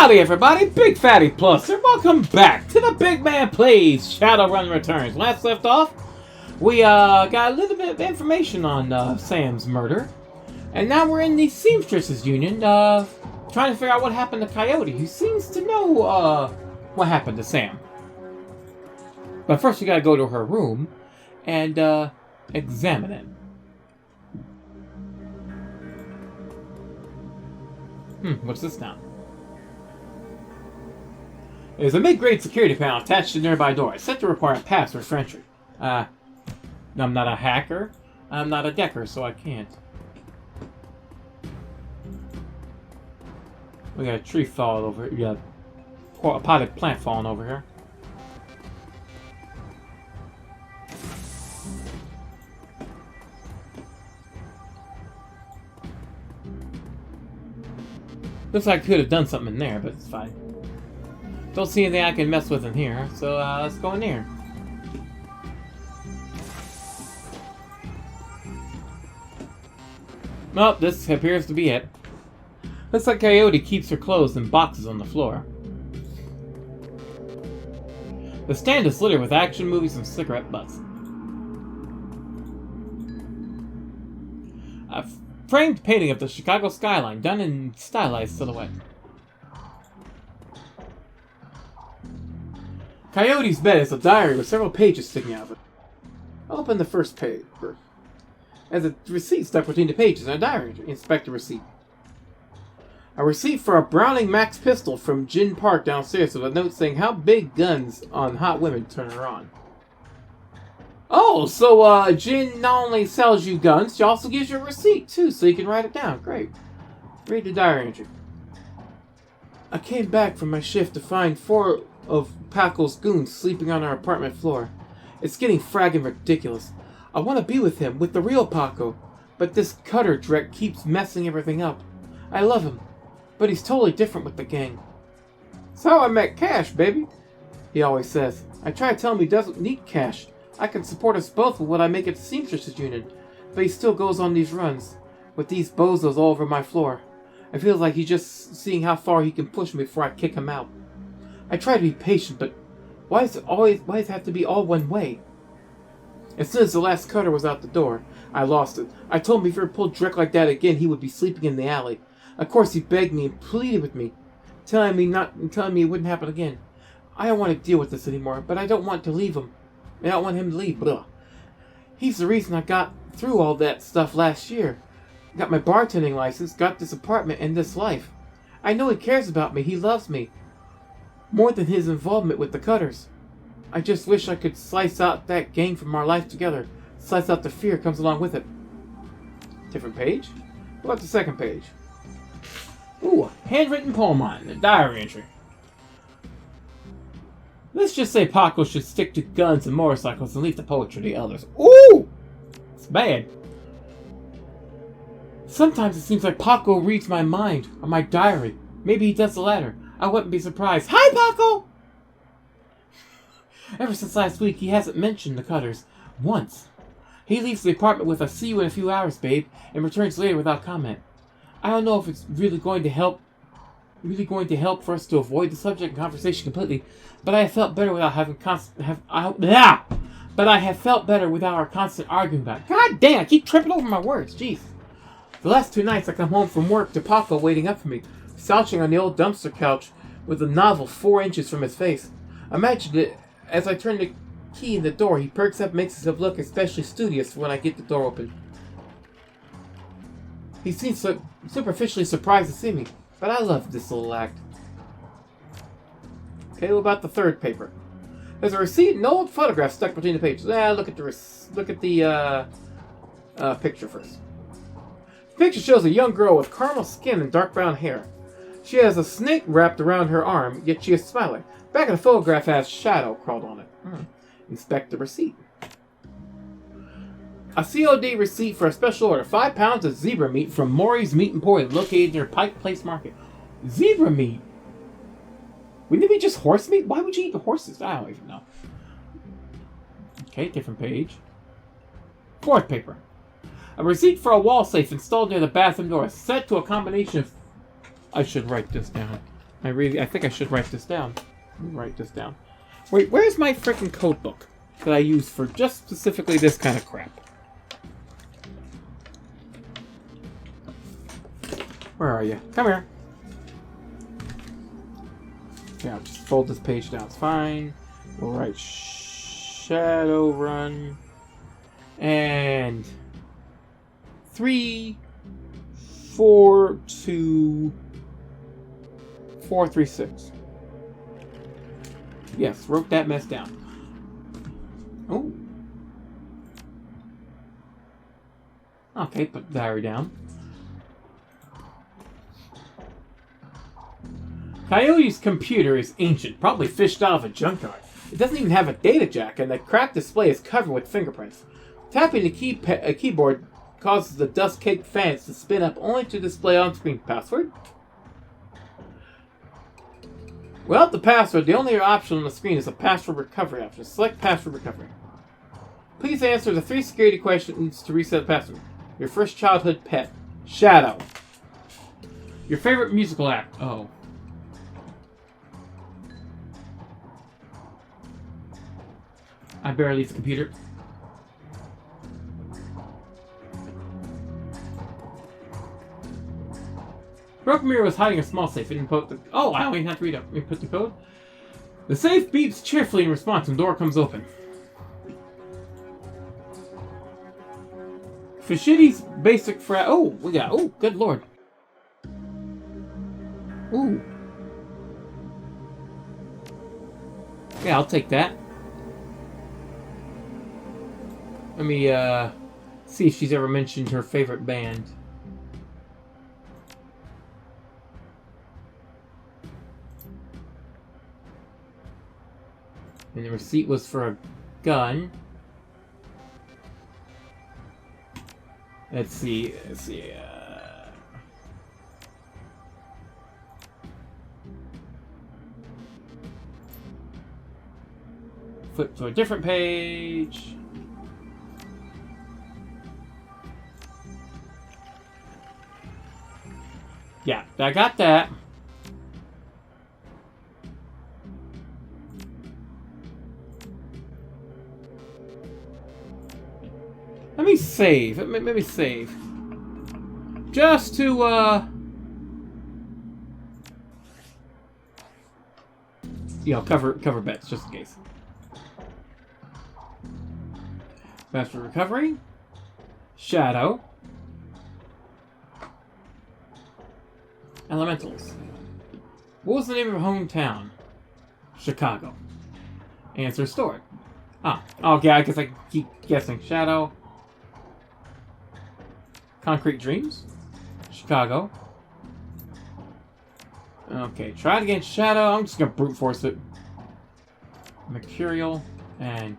Howdy everybody, Big Fatty Plus, and welcome back to the Big Man Plays Shadowrun Returns. Last left off, we got a little bit of information on Sam's murder. And now we're in the Seamstresses Union, trying to figure out what happened to Coyote, who seems to know what happened to Sam. But first we gotta go to her room and examine it. What's this now? There's a mid-grade security panel attached to the nearby door. It's set to require a password for entry. I'm not a hacker. I'm not a decker, so I can't. We got a tree falling over here. You got a potted plant falling over here. Looks like I could have done something in there, but it's fine. Don't see anything I can mess with in here, so let's go in here. Well, this appears to be it. Looks like Coyote keeps her clothes in boxes on the floor. The stand is littered with action movies and cigarette butts. A framed painting of the Chicago skyline done in stylized silhouette. Coyote's bed is a diary with several pages sticking out of it. I'll open the first page. As a receipt stuck between the pages and a diary. Inspect the receipt. A receipt for a Browning Max pistol from Gin Park downstairs with a note saying how big guns on hot women turn her on. Oh, so Gin not only sells you guns, she also gives you a receipt too, so you can write it down. Great. Read the diary entry. I came back from my shift to find 4 of Paco's goons sleeping on our apartment floor. It's getting fragging ridiculous. I want to be with him, with the real Paco, but this Cutter dreck keeps messing everything up. I love him, but he's totally different with the gang. That's how I met Cash, baby, he always says. I try to tell him he doesn't need cash. I can support us both with what I make at the Seamstresses Union, but he still goes on these runs, with these bozos all over my floor. I feel like he's just seeing how far he can push me before I kick him out. I try to be patient, but why does it have to be all one way? As soon as the last Cutter was out the door, I lost it. I told him if he ever pulled Drek like that again, he would be sleeping in the alley. Of course, he begged me and pleaded with me, telling me it wouldn't happen again. I don't want to deal with this anymore, but I don't want to leave him. I don't want him to leave. Blah. He's the reason I got through all that stuff last year. Got my bartending license, got this apartment, and this life. I know he cares about me. He loves me. More than his involvement with the Cutters. I just wish I could slice out that gang from our life together. Slice out the fear comes along with it. Different page? What about the second page? Ooh, a handwritten poem on it, a diary entry. Let's just say Paco should stick to guns and motorcycles and leave the poetry to the elders. Ooh! It's bad. Sometimes it seems like Paco reads my mind, or my diary. Maybe he does the latter. I wouldn't be surprised. Hi, Paco! Ever since last week, he hasn't mentioned the Cutters. Once. He leaves the apartment with a "see you in a few hours, babe," and returns later without comment. I don't know if it's really going to help for us to avoid the subject and conversation completely, but I have felt better without having But I have felt better without our constant arguing about it. God damn, I keep tripping over my words. Jeez. The last 2 nights I come home from work to Paco waiting up for me, slouching on the old dumpster couch with a novel 4 inches from his face. Imagine it. As I turn the key in the door, he perks up and makes himself look especially studious when I get the door open. He seems so superficially surprised to see me, but I love this little act. Okay, what about the third paper? There's a receipt and an old photograph stuck between the pages. Look at the picture first. The picture shows a young girl with caramel skin and dark brown hair. She has a snake wrapped around her arm, yet she is smiling. Back of the photograph has shadow crawled on it. Inspect the receipt. A COD receipt for a special order. 5 pounds of zebra meat from Maury's Meat Emporium, located near Pike Place Market. Zebra meat? Wouldn't it be just horse meat? Why would you eat the horses? I don't even know. Okay, different page. Fourth paper. A receipt for a wall safe installed near the bathroom door, set to a combination of... I should write this down. I think I should write this down. Write this down. Wait, where's my freaking code book that I use for just specifically this kind of crap? Where are you? Come here. Yeah, I'll just fold this page down. It's fine. We'll write Shadowrun. And 3, 4, 2, 4, 3, 6. Yes, wrote that mess down. Oh. Okay, put the diary down. Coyote's computer is ancient, probably fished out of a junkyard. It doesn't even have a data jack, and the cracked display is covered with fingerprints. Tapping the keyboard causes the dust-caked fans to spin up only to display on-screen password. Without the password, the only option on the screen is a password recovery option. Select password recovery. Please answer the 3 security questions to reset the password. Your first childhood pet. Shadow. Your favorite musical act. Oh. I barely leave the computer. Broken Mirror was hiding a small safe. It didn't put the... Oh, I only have to read up. Let me put the code. The safe beeps cheerfully in response and the door comes open. Fashiti's basic Oh, we got... Oh, good lord. Ooh. Yeah, I'll take that. Let me, see if she's ever mentioned her favorite band. And the receipt was for a gun. Let's see, flip to a different page. Yeah, I got that. Let me save. Let me save. Just to, you know, cover bets, just in case. Password recovery. Shadow. Elementals. What was the name of your hometown? Chicago. Answer stored. Ah, okay, I guess I keep guessing. Shadow. Concrete Dreams. Chicago. Okay, try it again. Shadow. I'm just gonna brute force it. Mercurial and...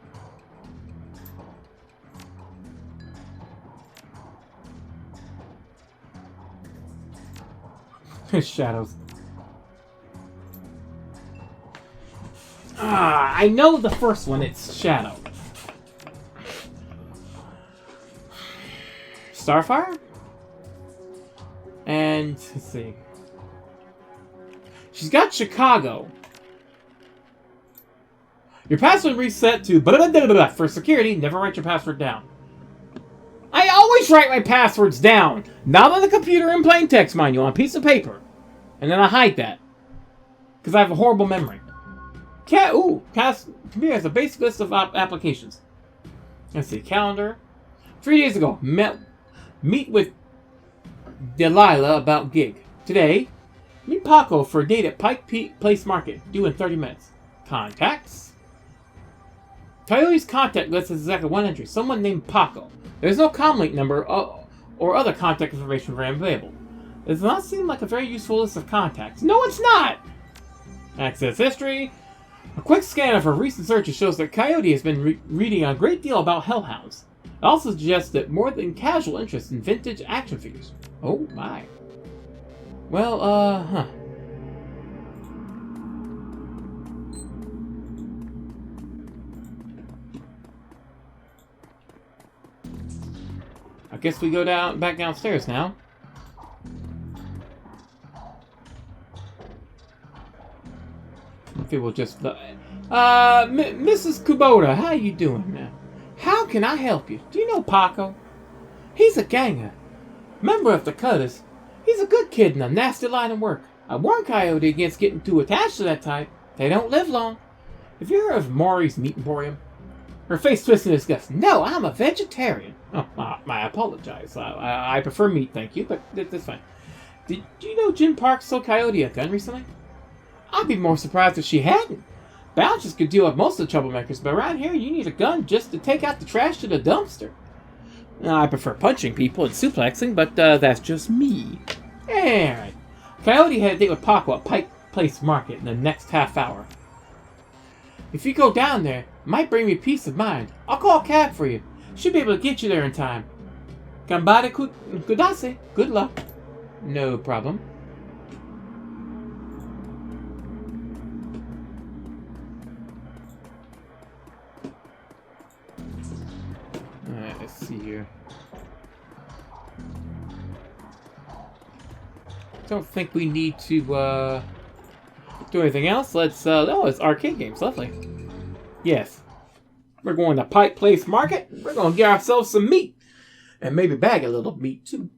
Shadows. Ah, I know the first one. It's Shadow. Starfire? And, let's see. She's got Chicago. Your password reset to blah, blah, blah, blah, blah. For security, never write your password down. I always write my passwords down! Not on the computer in plain text, mind you, on a piece of paper. And then I hide that. Because I have a horrible memory. Computer has a basic list of applications. Let's see, calendar. 3 days ago, meet with Delilah about gig. Today, meet Paco for a date at Pike Place Market, due in 30 minutes. Contacts. Coyote's contact list has exactly one entry, someone named Paco. There's no comlink number or other contact information for him available. It does not seem like a very useful list of contacts. No, it's not! Access history. A quick scan of her recent searches shows that Coyote has been reading a great deal about hellhounds. It also suggests that more than casual interest in vintage action figures. Oh my. Well, huh. I guess we go back downstairs now. If it will just... Mrs. Kubota, how you doing now? How can I help you? Do you know Paco? He's a ganger. Member of the Cutters. He's a good kid in a nasty line of work. I warned Coyote against getting too attached to that type. They don't live long. Have you heard of Maury's Meat Emporium? Her face twisted in disgust. No, I'm a vegetarian. Oh, I apologize. I prefer meat, thank you, but that's fine. Do you know Jim Park sold Coyote a gun recently? I'd be more surprised if she hadn't. Bounces could deal with most of the troublemakers, but around here you need a gun just to take out the trash to the dumpster. I prefer punching people and suplexing, but that's just me. Alright. Coyote had a date with Paco at Pike Place Market in the next half hour. If you go down there, it might bring me peace of mind. I'll call a cab for you. Should be able to get you there in time. Gambare kudase. Good luck. No problem. Alright, let's see here. Don't think we need to do anything else. Let's oh, it's arcade games. Lovely. Yes. We're going to Pike Place Market. We're going to get ourselves some meat. And maybe bag a little meat, too.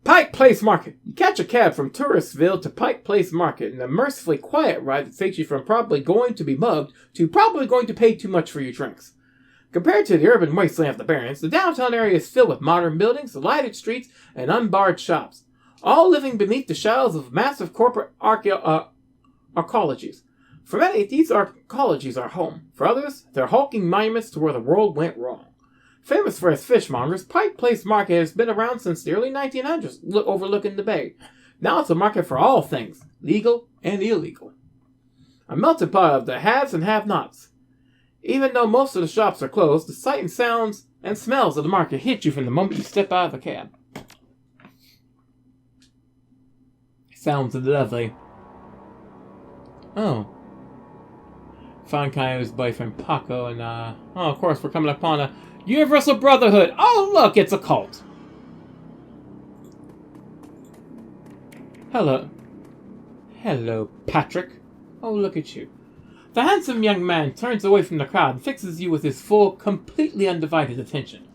Pike Place Market. You catch a cab from Touristville to Pike Place Market in a mercifully quiet ride that takes you from probably going to be mugged to probably going to pay too much for your drinks. Compared to the urban wasteland of the Barrens, the downtown area is filled with modern buildings, lighted streets, and unbarred shops, all living beneath the shadows of massive corporate arcologies. For many, these arcologies are home. For others, they're hulking monuments to where the world went wrong. Famous for its fishmongers, Pike Place Market has been around since the early 1900s, overlooking the bay. Now it's a market for all things, legal and illegal. A melting pot of the haves and have-nots. Even though most of the shops are closed, the sight and sounds and smells of the market hit you from the moment you step out of the cab. Sounds lovely. Oh. Found Coyote's boyfriend Paco and oh, of course we're coming upon a Universal Brotherhood. Oh look, it's a cult. Hello. Hello, Patrick. Oh, look at you. The handsome young man turns away from the crowd and fixes you with his full, completely undivided attention.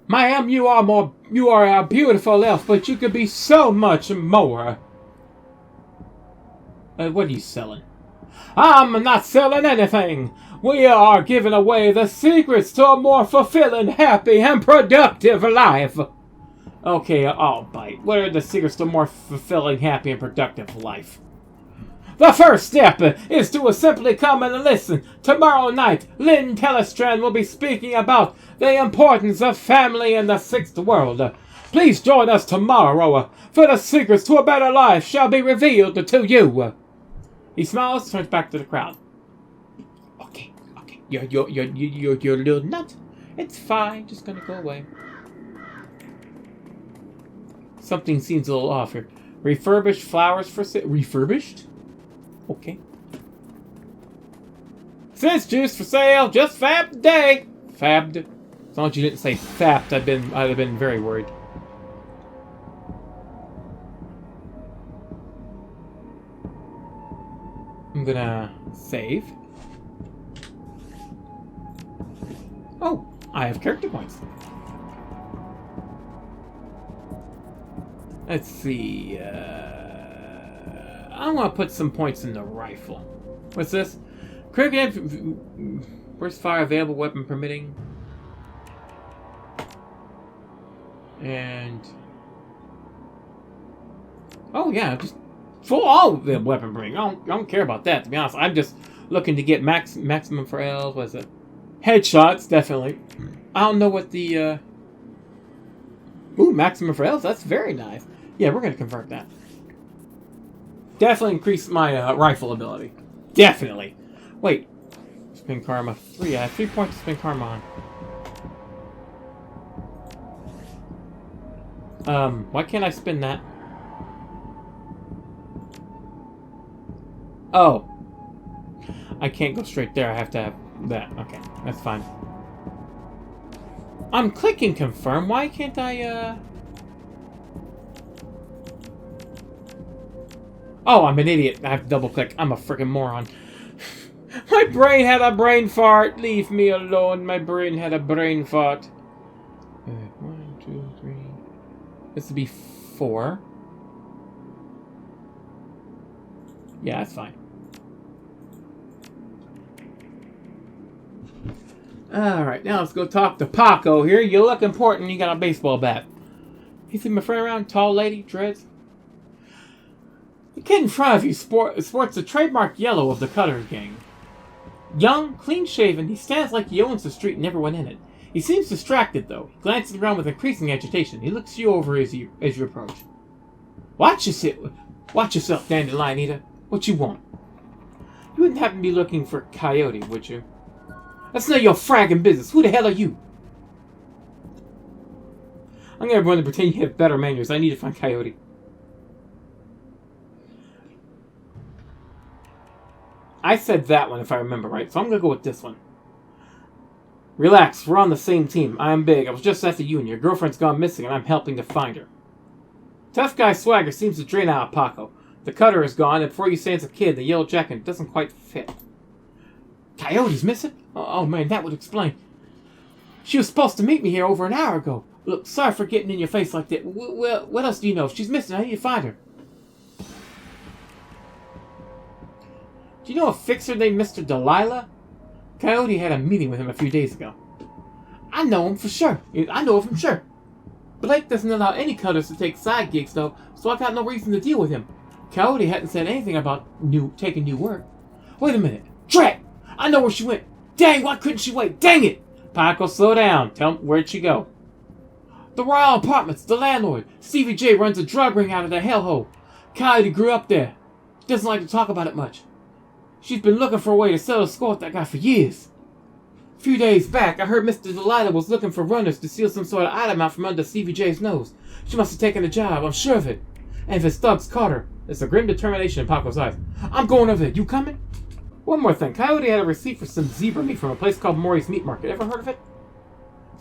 Ma'am, you are a beautiful elf, but you could be so much more. What are you selling? I'm not selling anything. We are giving away the secrets to a more fulfilling, happy, and productive life. Okay, I'll bite. What are the secrets to a more fulfilling, happy, and productive life? The first step is to simply come and listen. Tomorrow night, Lynn Telestrand will be speaking about the importance of family in the sixth world. Please join us tomorrow, for the secrets to a better life shall be revealed to you. He smiles and turns back to the crowd. Okay. You're a little nut. It's fine. Just gonna go away. Something seems a little off here. Refurbished flowers for sale. Refurbished? Okay. Since juice for sale, just fabbed today. Fabbed. As long as you didn't say fapped, I'd have been very worried. I'm gonna save. Oh, I have character points. Let's see. I want to put some points in the rifle. What's this? Critical burst fire available, weapon permitting. And oh yeah, just full all the weapon permitting. I don't care about that, to be honest. I'm just looking to get maximum for L. What's it? Headshots, definitely. I don't know what the ooh, maximum for L's. That's very nice. Yeah, we're gonna convert that. Definitely increase my rifle ability. Definitely. Wait. Spin karma. 3. I have 3 points to spin karma on. Why can't I spin that? Oh. I can't go straight there. I have to have that. Okay, that's fine. I'm clicking confirm. Why can't I, Oh, I'm an idiot. I have to double click. I'm a freaking moron. My brain had a brain fart. Leave me alone. My brain had a brain fart. 1, 2, 3. This would be 4. Yeah, that's fine. Alright, now let's go talk to Paco here. You look important. You got a baseball bat. You see my friend around? Tall lady, dreads? The kid in front of you sports the trademark yellow of the Cutters gang. Young, clean-shaven, he stands like he owns the street and never went in it. He seems distracted, though. He glances around with increasing agitation. He looks you over as you approach. Watch yourself, Dandelion Eater. What you want? You wouldn't happen to be looking for Coyote, would you? That's none of your fragging business. Who the hell are you? I'm gonna run to pretend you have better manners. I need to find Coyote. I said that one if I remember right, so I'm gonna go with this one. Relax, we're on the same team. I am big. I was just after you, and your girlfriend's gone missing, and I'm helping to find her. Tough guy swagger seems to drain out of Paco. The cutter is gone, and before you stands a kid. The yellow jacket doesn't quite fit. Coyote's missing? Oh man, that would explain. She was supposed to meet me here over an hour ago. Look, sorry for getting in your face like that. Well, what else do you know? If she's missing, I need to find her. Do you know a fixer named Mr. Delilah? Coyote had a meeting with him a few days ago. I know him for sure. I know him for sure. Blake doesn't allow any cutters to take side gigs, though, so I got no reason to deal with him. Coyote hadn't said anything about taking new work. Wait a minute. Drat! I know where she went. Dang, why couldn't she wait? Dang it! Paco, slow down. Tell me, where'd she go? The Royal Apartments, the landlord. Stevie J runs a drug ring out of the hellhole. Coyote grew up there. Doesn't like to talk about it much. She's been looking for a way to settle a score with that guy for years. A few days back, I heard Mr. Delilah was looking for runners to steal some sort of item out from under Stevie J's nose. She must have taken the job, I'm sure of it. And if his thugs caught her, there's a grim determination in Paco's eyes. I'm going over there. You coming? One more thing. Coyote had a receipt for some zebra meat from a place called Maury's Meat Market. Ever heard of it?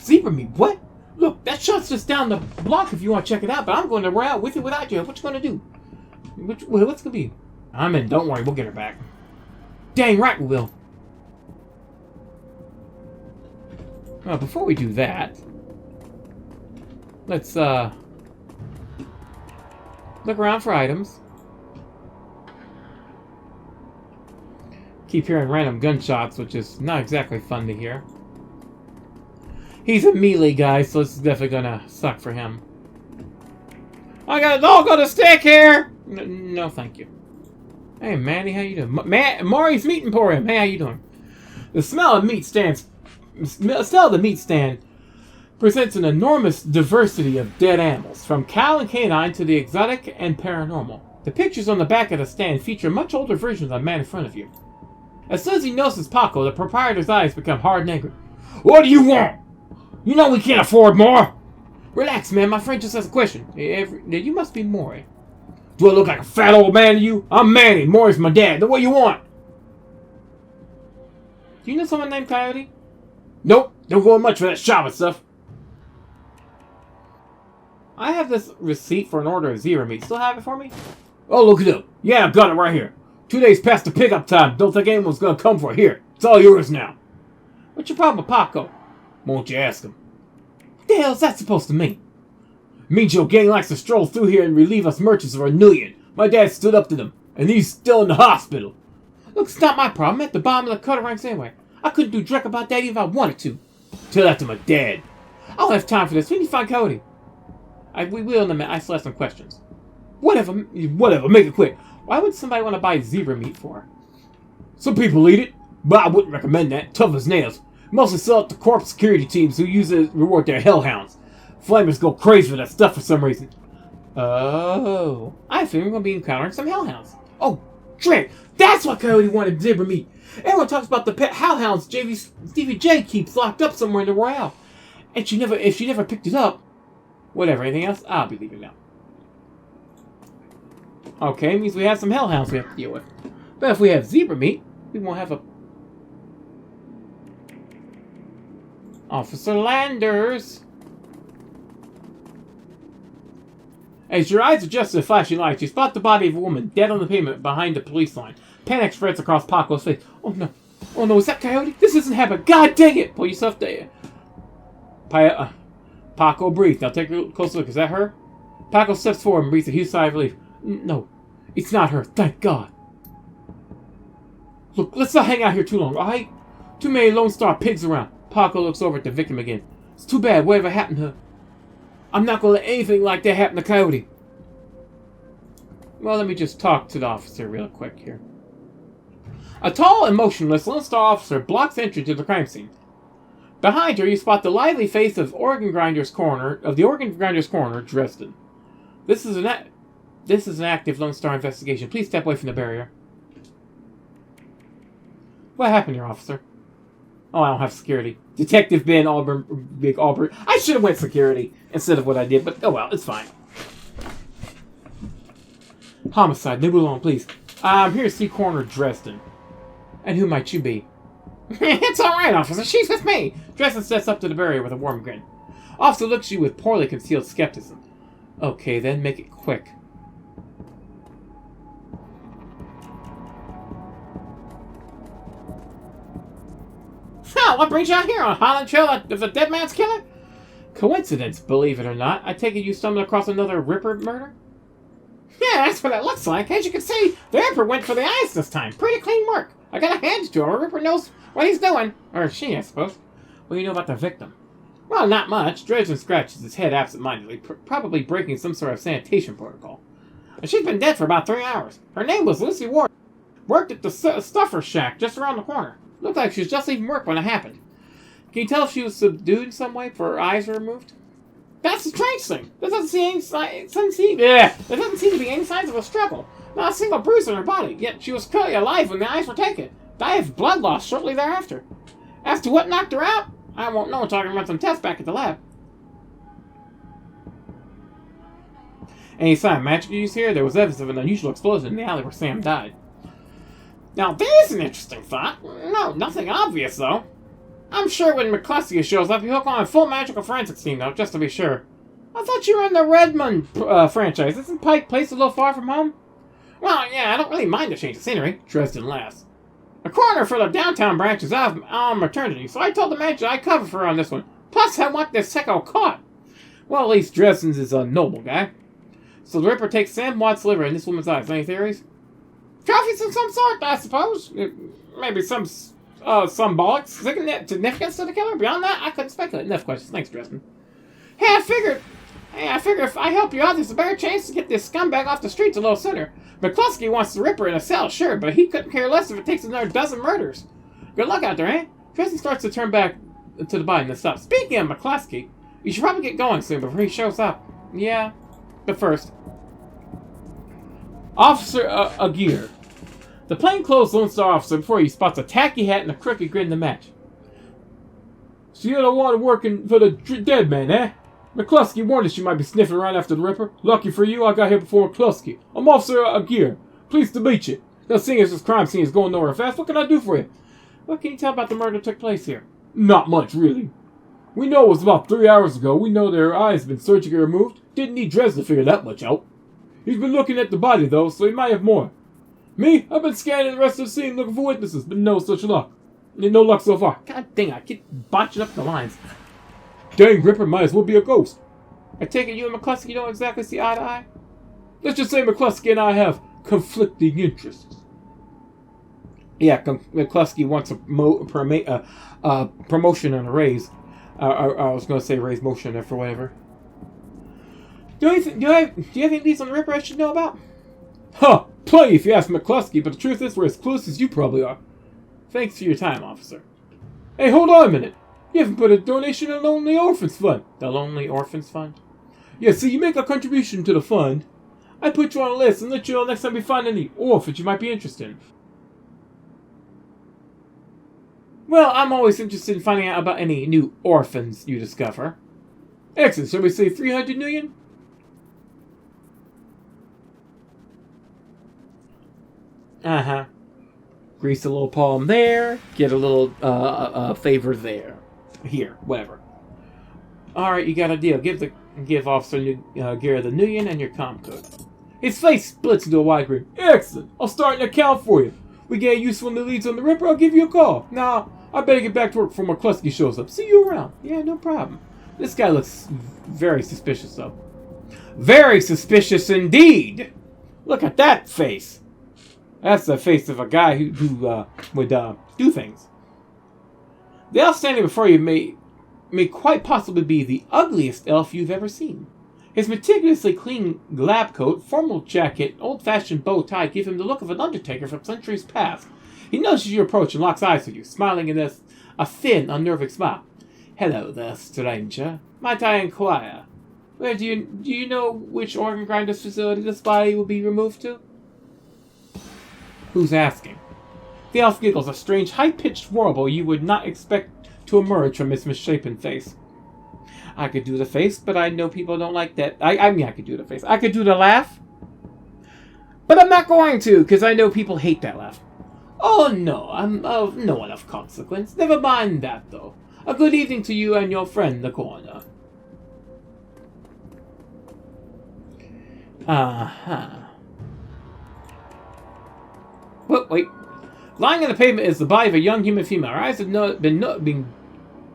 Zebra meat? What? Look, that shop's just down the block if you want to check it out, but I'm going to run out with you without you. What you going to do? What's going to be? I'm in. Don't worry. We'll get her back. Dang right we will. Well, before we do that, let's look around for items. Keep hearing random gunshots, which is not exactly fun to hear. He's a melee guy, so this is definitely gonna suck for him. I got a dog on a stick here! No, thank you. Hey, Manny, how you doing? Maury's Meat Emporium. Hey, how you doing? The smell of the meat stand presents an enormous diversity of dead animals, from cow and canine to the exotic and paranormal. The pictures on the back of the stand feature much older versions of the man in front of you. As soon as he notices Paco, the proprietor's eyes become hard and angry. What do you want? You know we can't afford more. Relax, man. My friend just has a question. You must be Maury. Do I look like a fat old man to you? I'm Manny. Maury's my dad. What do you want? Do you know someone named Coyote? Nope. Don't go much for that shopping stuff. I have this receipt for an order of zebra meat. Still have it for me? Oh, look it up. Yeah, I've got it right here. 2 days past the pickup time. Don't think anyone's gonna come for it. Here. It's all yours now. What's your problem with Paco? Won't you ask him? What the hell is that supposed to mean? It means your gang likes to stroll through here and relieve us merchants of our million. My dad stood up to them, and he's still in the hospital. Look, it's not my problem. I'm at the bottom of the cutter ranks anyway. I couldn't do dreck about that even if I wanted to. Tell that to my dad. I don't have time for this. We need to find Coyote. We will in a minute. I still have some questions. Whatever. Make it quick. Why would somebody want to buy zebra meat for? Some people eat it, but I wouldn't recommend that. Tough as nails. Mostly sell it to corp security teams who use it to reward their hellhounds. Flamers go crazy for that stuff for some reason. Oh. I think we're going to be encountering some hellhounds. Oh, Trent. That's why Coyote wanted zebra meat. Everyone talks about the pet hellhounds Stevie J keeps locked up somewhere in the Royale. And if she never picked it up, whatever, anything else, I'll be leaving now. Okay, means we have some hellhounds we have to deal with. But if we have zebra meat, we won't have a... Officer Landers! As your eyes adjust to the flashing lights, you spot the body of a woman dead on the pavement behind the police line. Panic spreads across Paco's face. Oh no. Oh no, is that Coyote? This isn't happening. God dang it! Pull yourself there. Paco, breathe. Now take a close look. Is that her? Paco steps forward and breathes a huge sigh of relief. No, it's not her. Thank God. Look, let's not hang out here too long, alright? Too many Lone Star pigs around. Paco looks over at the victim again. It's too bad. Whatever happened to her? I'm not going to let anything like that happen to Coyote. Well, let me just talk to the officer real quick here. A tall and motionless Lone Star officer blocks entry to the crime scene. Behind her, you spot the lively face of the Organ Grinder's coroner, Dresden. This is an active Lone Star investigation. Please step away from the barrier. What happened here, officer? Oh, I don't have security. Detective Ben Big Auburn. I should have went security instead of what I did, but oh well, it's fine. Homicide. Move along, please. I'm here to see Coroner Dresden. And who might you be? It's alright, officer. She's with me. Dresden steps up to the barrier with a warm grin. Officer looks at you with poorly concealed skepticism. Okay, then make it quick. So, what brings you out here on Highland Trail of the dead man's killer? Coincidence, believe it or not. I take it you stumbled across another Ripper murder? Yeah, that's what it looks like. As you can see, the Ripper went for the eyes this time. Pretty clean work. I gotta hand it to her. Ripper knows what he's doing. Or she, I suppose. What do you know about the victim? Well, not much. Dresden scratches his head absent-mindedly, probably breaking some sort of sanitation protocol. And she's been dead for about 3 hours. Her name was Lucy Ward. Worked at the Stuffer Shack just around the corner. Looked like she was just leaving work when it happened. Can you tell if she was subdued in some way for her eyes were removed? That's the strange thing. There doesn't seem to be any signs of a struggle. Not a single bruise on her body, yet she was clearly alive when the eyes were taken. Died of blood loss shortly thereafter. As to what knocked her out, I won't know until I can run some tests back at the lab. Any sign of magic use here? There was evidence of an unusual explosion in the alley where Sam died. Now, there's an interesting thought. No, nothing obvious, though. I'm sure when McCluskey shows up, he'll hook on a full magical forensics team, though, just to be sure. I thought you were in the Redmond franchise. Isn't Pike Place a little far from home? Well, yeah, I don't really mind the change of scenery. Dresden laughs. The coroner for the downtown branch is out on maternity, so I told the manager I'd cover for her on this one. Plus, I want this sicko caught. Well, at least Dresden's is a noble guy. So the Ripper takes Sam Watt's liver in this woman's eyes. Any theories? Trophies of some sort, I suppose. Maybe some symbolic significance to the killer. Beyond that, I couldn't speculate. Enough questions. Thanks, Dresden. I figure if I help you out, there's a better chance to get this scumbag off the streets a little sooner. McCluskey wants the Ripper in a cell, sure, but he couldn't care less if it takes another dozen murders. Good luck out there, eh? Dresden starts to turn back to the body and then stops. Speaking of McCluskey, you should probably get going soon before he shows up. Yeah, but first. Officer Aguirre. The plainclothes Lone Star officer before you spots a tacky hat and a crooked grin to match. So you don't want to work for the dead man, eh? McCluskey warned us you might be sniffing around after the Ripper. Lucky for you, I got here before McCluskey. I'm Officer Aguirre. Pleased to meet you. Now, seeing as this crime scene is going nowhere fast, what can I do for you? What can you tell about the murder that took place here? Not much, really. We know it was about 3 hours ago. We know their eyes have been surgically removed. Didn't need Dresden to figure that much out. He's been looking at the body, though, so he might have more. Me? I've been scanning the rest of the scene looking for witnesses, but no such luck. No luck so far. God dang, I keep botching up the lines. Dang, Ripper might as well be a ghost. I take it you and McCluskey don't exactly see eye to eye? Let's just say McCluskey and I have conflicting interests. Yeah, McCluskey wants a promotion and a raise. I was going to say raise motion there for whatever. Do you have any leads on the Ripper I should know about? Huh, plenty if you ask McCluskey, but the truth is we're as close as you probably are. Thanks for your time, officer. Hey, hold on a minute. You haven't put a donation in the Lonely Orphans Fund. The Lonely Orphans Fund? Yeah, so you make a contribution to the fund. I put you on a list and let you know next time we find any orphans you might be interested in. Well, I'm always interested in finding out about any new orphans you discover. Excellent. Shall we say 300 million? Uh-huh. Grease a little palm there. Get a little favor there. Here. Whatever. Alright, you got a deal. Give Officer Gera the Nuyen and your comm code. His face splits into a wide grin. Excellent. I'll start an account for you. We get useful new leads on the Ripper, I'll give you a call. Now, I better get back to work before McCluskey shows up. See you around. Yeah, no problem. This guy looks very suspicious, though. Very suspicious indeed! Look at that face! That's the face of a guy who would do things. The elf standing before you may quite possibly be the ugliest elf you've ever seen. His meticulously clean lab coat, formal jacket, old-fashioned bow tie give him the look of an undertaker from centuries past. He notices your approach and locks eyes with you, smiling in a thin, unnerving smile. Hello there, stranger. Might I inquire? Where do you know which organ grinder's facility this body will be removed to? Who's asking? The elf giggles, a strange, high-pitched warble you would not expect to emerge from his misshapen face. I could do the face, but I know people don't like that. I mean, I could do the face. I could do the laugh. But I'm not going to, because I know people hate that laugh. Oh, no, I'm of no one of consequence. Never mind that, though. A good evening to you and your friend, the coroner. Wait. Lying on the pavement is the body of a young human female. Her eyes have been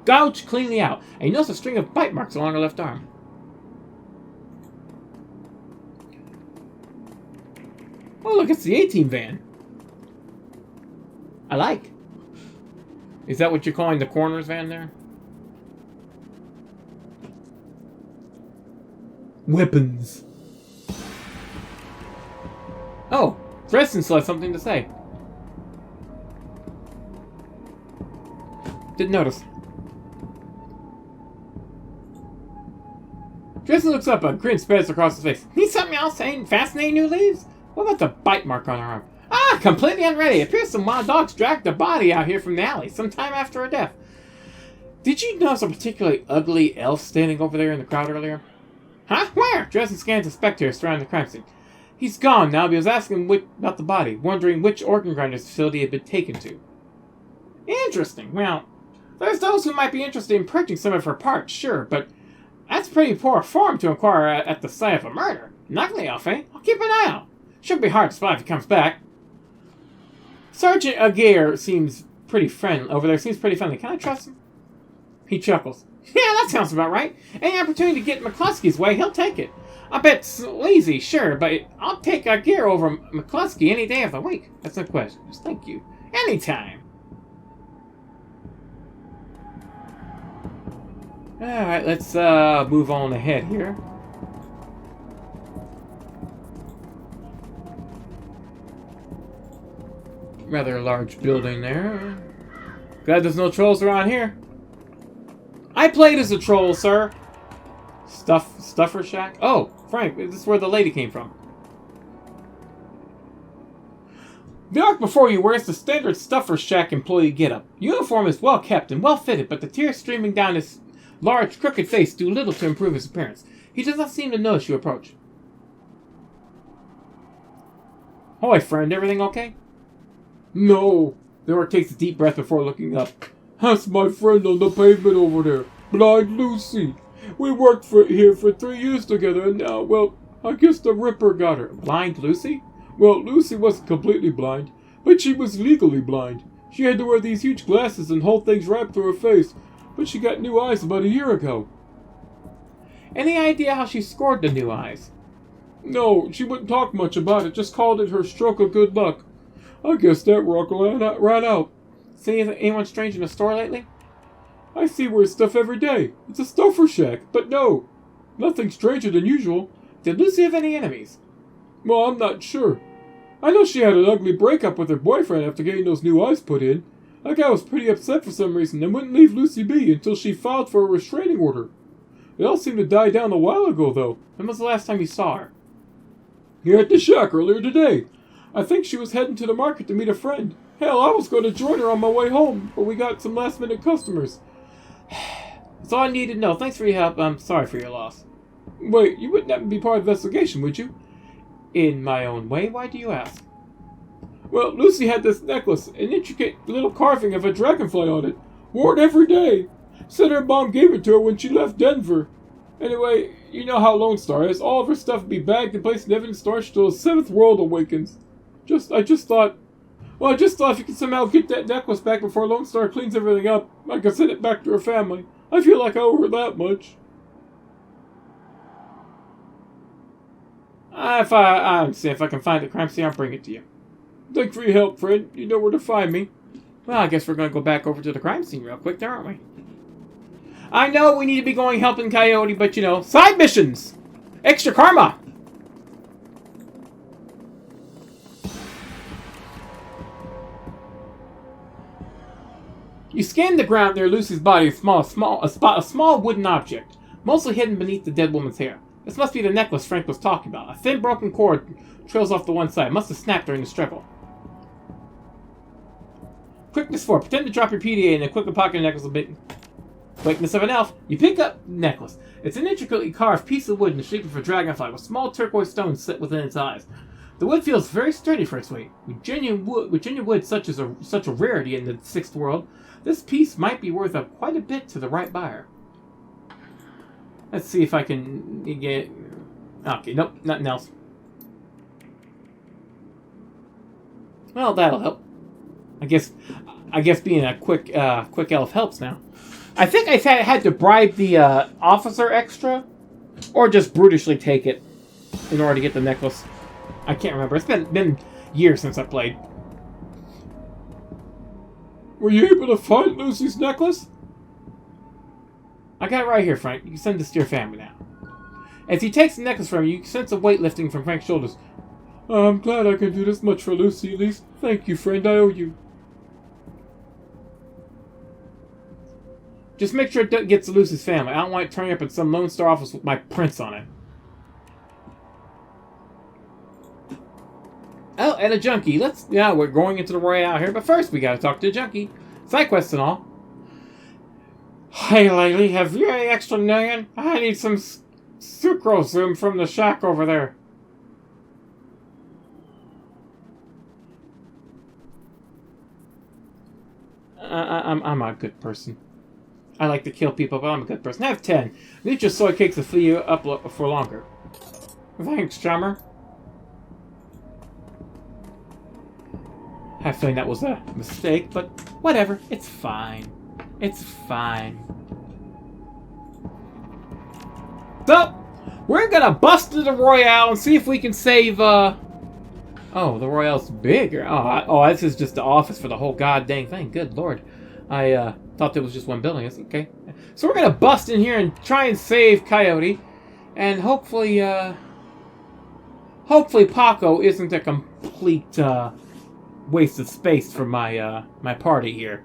gouged cleanly out, and you notice a string of bite marks along her left arm. Oh, look, it's the A-Team van. I like. Is that what you're calling the coroner's van there? Weapons. Oh, Dresden still has something to say. Didn't notice. Dresden looks up, a grin spreads across his face. Need something else saying fascinating new leaves? What about the bite mark on her arm? Ah, completely unready. It appears some wild dogs dragged the body out here from the alley sometime after her death. Did you notice a particularly ugly elf standing over there in the crowd earlier? Huh? Where? Dresden scans the spectators surrounding the crime scene. He's gone now, but he was asking about the body, wondering which organ grinder's facility it had been taken to. Interesting. Well, there's those who might be interested in purchasing some of her parts, sure, but that's pretty poor form to inquire at the site of a murder. Knuckly elf, eh? I'll keep an eye out. Shouldn't be hard to spot if he comes back. Sergeant Aguirre seems pretty friendly over there. Seems pretty friendly. Can I trust him? He chuckles. Yeah, that sounds about right. Any opportunity to get McCluskey's way, he'll take it. I bet sleazy, sure, but I'll take Aguirre over McCluskey any day of the week. That's no question. Just thank you. Anytime. Alright, let's move on ahead here. Rather large building there. Glad there's no trolls around here. I played as a troll, sir. Stuffer Shack? Oh, Frank, this is where the lady came from. The arc before you wears the standard Stuffer Shack employee getup. Uniform is well kept and well fitted, but the tears streaming down his large, crooked face do little to improve his appearance. He does not seem to notice you approach. Hoy, friend, everything okay? No. The orc takes a deep breath before looking up. That's my friend on the pavement over there, Blind Lucy. We worked here for 3 years together, and now, well, I guess the Ripper got her. Blind Lucy? Well, Lucy wasn't completely blind, but she was legally blind. She had to wear these huge glasses and hold things wrapped through her face, but she got new eyes about a year ago. Any idea how she scored the new eyes? No, she wouldn't talk much about it, just called it her stroke of good luck. I guess that rock ran out. Seen anyone strange in the store lately? I see weird stuff every day. It's a Stuffer Shack, but no. Nothing stranger than usual. Did Lucy have any enemies? Well, I'm not sure. I know she had an ugly breakup with her boyfriend after getting those new eyes put in. That guy was pretty upset for some reason and wouldn't leave Lucy be until she filed for a restraining order. They all seemed to die down a while ago, though. When was the last time you saw her? Here at the shack earlier today. I think she was heading to the market to meet a friend. Hell, I was going to join her on my way home, but we got some last-minute customers. That's all I needed to know. Thanks for your help. I'm sorry for your loss. Wait, you wouldn't happen to be part of the investigation, would you? In my own way? Why do you ask? Well, Lucy had this necklace, an intricate little carving of a dragonfly on it. Wore it every day. Said her mom gave it to her when she left Denver. Anyway, you know how Lone Star is. All of her stuff will be bagged and placed in evidence storage till the 7th world awakens. I just thought if you could somehow get that necklace back before Lone Star cleans everything up, I could send it back to her family. I feel like I owe her that much. If I can find the crime scene, I'll bring it to you. Thanks for your help, friend. You know where to find me. Well, I guess we're going to go back over to the crime scene real quick, aren't we? I know we need to be going helping Coyote, but you know, side missions! Extra karma! You scan the ground near Lucy's body and spot a small wooden object, mostly hidden beneath the dead woman's hair. This must be the necklace Frank was talking about. A thin, broken cord trails off to one side. It must have snapped during the struggle. Quickness 4. Pretend to drop your PDA and then quickly pocket the necklace a bit. Quickness of an elf. You pick up the necklace. It's an intricately carved piece of wood in the shape of a dragonfly with small turquoise stones set within its eyes. The wood feels very sturdy for its weight. With genuine wood such a rarity in the 6th world, this piece might be worth quite a bit to the right buyer. Let's see if I can get... Okay, nope, nothing else. Well, that'll help. I guess being a quick elf helps now. I think I had to bribe the officer extra, or just brutishly take it in order to get the necklace. I can't remember. It's been years since I played. Were you able to find Lucy's necklace? I got it right here, Frank. You can send this to your family now. As he takes the necklace from you, you can sense a weight lifting from Frank's shoulders. I'm glad I can do this much for Lucy, at least. Thank you, friend. I owe you. Just make sure it gets to Lucy's family. I don't want it turning up in some Lone Star office with my prints on it. Oh, and a junkie. We're going into the Royale here, but first we gotta talk to a junkie. Side quests and all. Hey, lady, have you any extra million? I need some sucrose from the shack over there. I'm a good person. I like to kill people, but I'm a good person. Have 10. Need your soy cakes to fill you up for longer. Thanks, chummer. I have a feeling that was a mistake, but whatever. It's fine. It's fine. So, we're gonna bust into the Royale and see if we can save, Oh, the Royale's bigger. Oh, this is just the office for the whole goddamn thing. Good lord. I thought there was just one building. That's okay. So we're gonna bust in here and try and save Coyote. And hopefully Paco isn't a complete, waste of space for my my party here.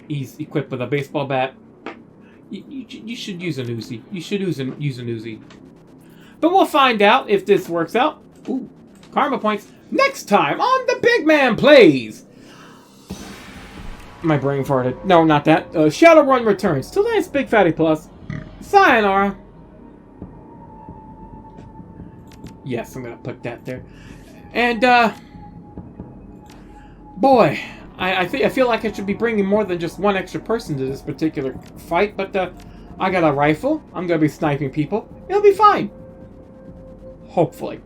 He's equipped with a baseball bat. You should use an Uzi. You should use an Uzi. But we'll find out if this works out. Ooh, karma points. Next time on The Big Man Plays. My brain farted. No, not that. Shadowrun returns. Till then, it's Big Fatty Plus. Sayonara. Yes, I'm gonna put that there. And, boy, I feel like I should be bringing more than just one extra person to this particular fight, but, I got a rifle. I'm gonna be sniping people. It'll be fine. Hopefully.